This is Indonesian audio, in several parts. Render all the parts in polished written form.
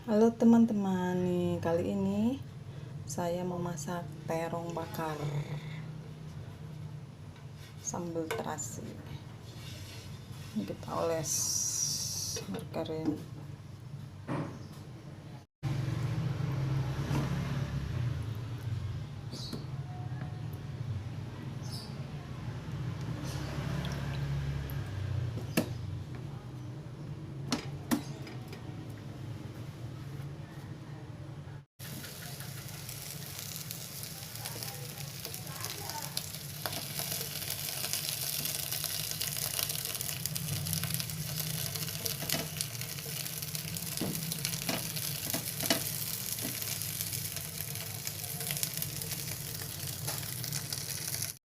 Halo teman-teman, nih kali ini saya mau masak terong bakar sambal terasi. Ini kita oles margarin.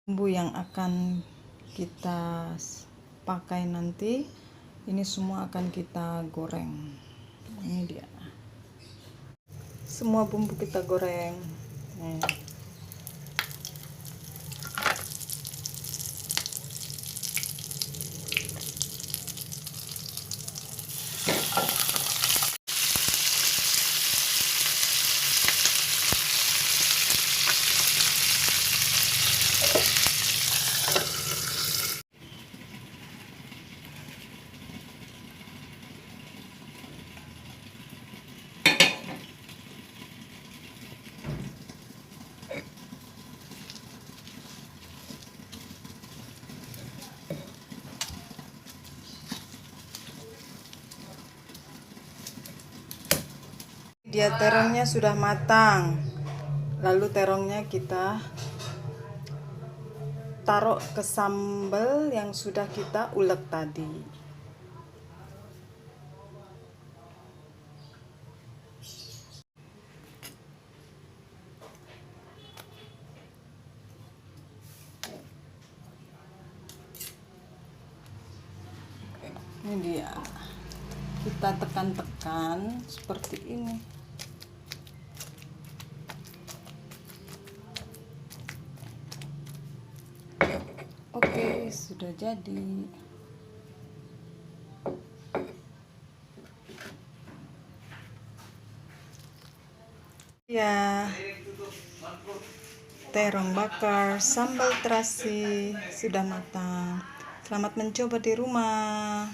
Bumbu yang akan kita pakai nanti, ini semua akan kita goreng. Ini dia, semua bumbu kita goreng. Dia terongnya sudah matang, lalu terongnya kita taruh ke sambal yang sudah kita ulek tadi. Ini dia, kita tekan-tekan seperti ini. Oke, sudah jadi. Ya, terong bakar sambal terasi sudah matang. Selamat mencoba di rumah.